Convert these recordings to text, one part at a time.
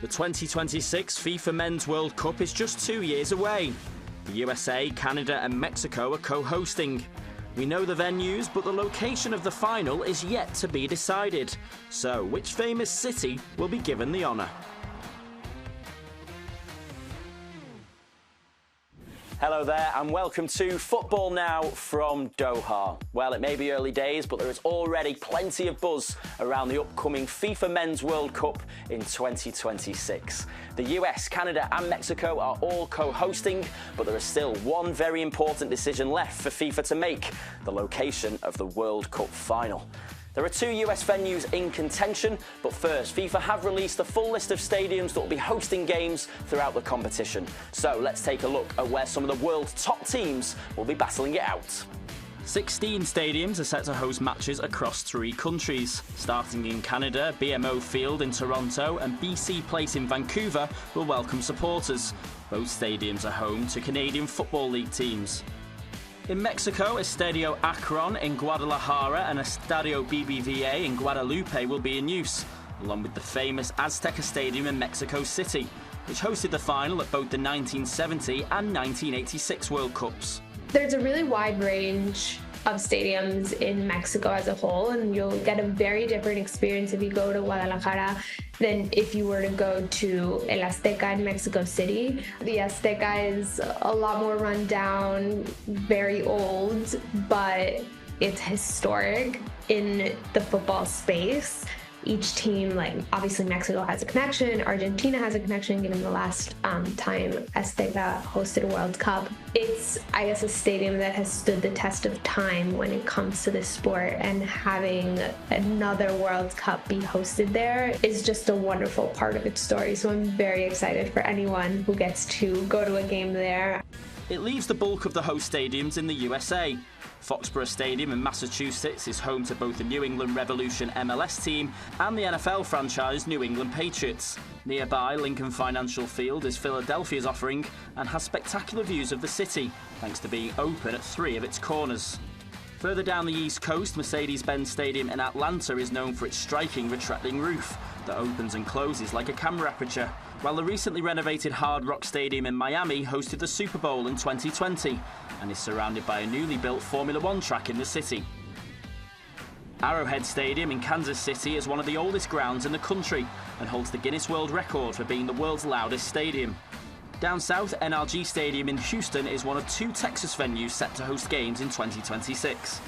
The 2026 FIFA Men's World Cup is just 2 years away. The USA, Canada and Mexico are co-hosting. We know the venues, but the location of the final is yet to be decided. So, which famous city will be given the honour? Hello there and welcome to Football Now from Doha. Well, it may be early days, but there is already plenty of buzz around the upcoming FIFA Men's World Cup in 2026. The US, Canada and Mexico are all co-hosting, but there is still one very important decision left for FIFA to make: the location of the World Cup final. There are 2 US venues in contention, but first, FIFA have released a full list of stadiums that will be hosting games throughout the competition. So let's take a look at where some of the world's top teams will be battling it out. 16 stadiums are set to host matches across 3 countries. Starting in Canada, BMO Field in Toronto and BC Place in Vancouver will welcome supporters. Both stadiums are home to Canadian Football League teams. In Mexico, Estadio Akron in Guadalajara and Estadio BBVA in Guadalupe will be in use, along with the famous Azteca Stadium in Mexico City, which hosted the final at both the 1970 and 1986 World Cups. There's a really wide range of stadiums in Mexico as a whole, and you'll get a very different experience if you go to Guadalajara than if you were to go to El Azteca in Mexico City. The Azteca is a lot more run down, very old, but it's historic in the football space. Each team, like obviously Mexico has a connection, Argentina has a connection given the last time Azteca hosted a World Cup. It's, I guess, a stadium that has stood the test of time when it comes to this sport, and having another World Cup be hosted there is just a wonderful part of its story. So I'm very excited for anyone who gets to go to a game there. It leaves the bulk of the host stadiums in the USA. Foxborough Stadium in Massachusetts is home to both the New England Revolution MLS team and the NFL franchise New England Patriots. Nearby, Lincoln Financial Field is Philadelphia's offering and has spectacular views of the city, thanks to being open at 3 of its corners. Further down the East Coast, Mercedes-Benz Stadium in Atlanta is known for its striking retracting roof that opens and closes like a camera aperture, while the recently renovated Hard Rock Stadium in Miami hosted the Super Bowl in 2020 and is surrounded by a newly built Formula One track in the city. Arrowhead Stadium in Kansas City is one of the oldest grounds in the country and holds the Guinness World Record for being the world's loudest stadium. Down south, NRG Stadium in Houston is one of 2 Texas venues set to host games in 2026.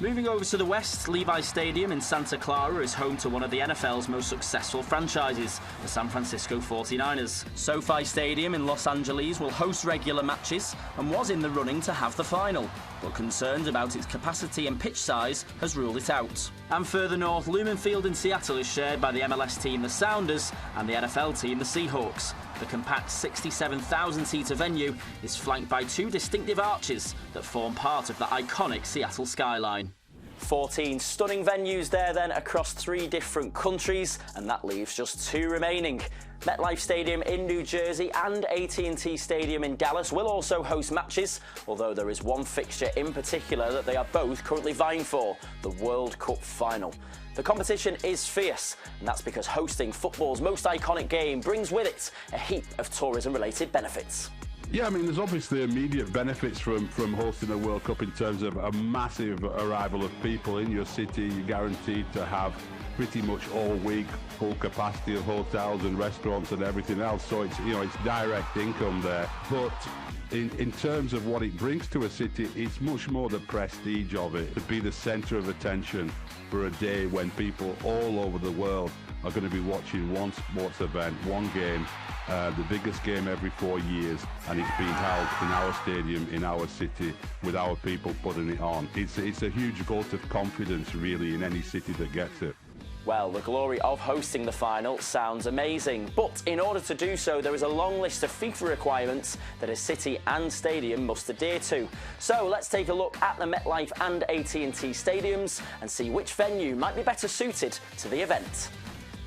Moving over to the west, Levi's Stadium in Santa Clara is home to one of the NFL's most successful franchises, the San Francisco 49ers. SoFi Stadium in Los Angeles will host regular matches and was in the running to have the final, but concerns about its capacity and pitch size has ruled it out. And further north, Lumen Field in Seattle is shared by the MLS team the Sounders and the NFL team the Seahawks. The compact 67,000-seater venue is flanked by 2 distinctive arches that form part of the iconic Seattle skyline. 14 stunning venues there then across 3 different countries, and that leaves just 2 remaining. MetLife Stadium in New Jersey and AT&T Stadium in Dallas will also host matches, although there is one fixture in particular that they are both currently vying for: the World Cup final. The competition is fierce, and that's because hosting football's most iconic game brings with it a heap of tourism-related benefits. Yeah, I mean, there's obviously immediate benefits from hosting a World Cup in terms of a massive arrival of people in your city. You're guaranteed to have pretty much all week full capacity of hotels and restaurants and everything else. So it's, you know, it's direct income there. But in terms of what it brings to a city, it's much more the prestige of it, to be the centre of attention for a day when people all over the world are going to be watching one sports event, one game, the biggest game every 4 years, and it's being held in our stadium, in our city, with our people putting it on. It's a huge vote of confidence, really, in any city that gets it. Well, the glory of hosting the final sounds amazing, but in order to do so, there is a long list of FIFA requirements that a city and stadium must adhere to. So let's take a look at the MetLife and AT&T stadiums and see which venue might be better suited to the event.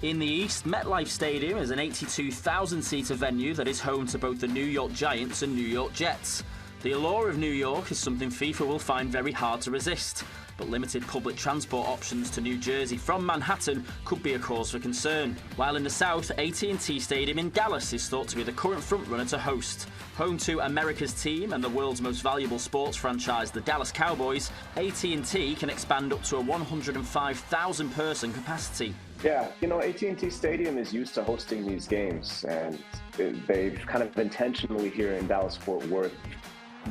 In the East, MetLife Stadium is an 82,000-seater venue that is home to both the New York Giants and New York Jets. The allure of New York is something FIFA will find very hard to resist, but limited public transport options to New Jersey from Manhattan could be a cause for concern. While in the south, AT&T Stadium in Dallas is thought to be the current frontrunner to host. Home to America's team and the world's most valuable sports franchise, the Dallas Cowboys, AT&T can expand up to a 105,000 person capacity. Yeah, you know, AT&T Stadium is used to hosting these games, and they've kind of intentionally here in Dallas-Fort Worth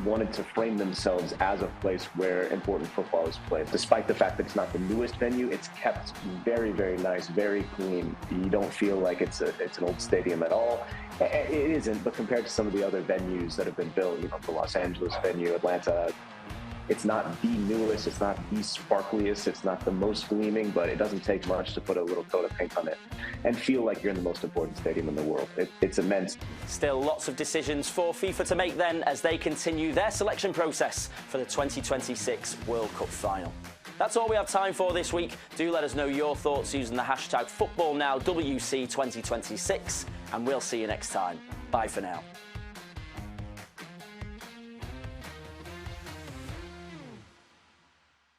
wanted to frame themselves as a place where important football is played. Despite the fact that it's not the newest venue, it's kept very, very nice, very clean. You don't feel like it's an old stadium at all. It isn't, but compared to some of the other venues that have been built, you know, the Los Angeles venue, Atlanta, it's not the newest, it's not the sparkliest, it's not the most gleaming, but it doesn't take much to put a little coat of paint on it and feel like you're in the most important stadium in the world. It's immense. Still lots of decisions for FIFA to make then as they continue their selection process for the 2026 World Cup final. That's all we have time for this week. Do let us know your thoughts using the hashtag FootballNowWC2026, and we'll see you next time. Bye for now.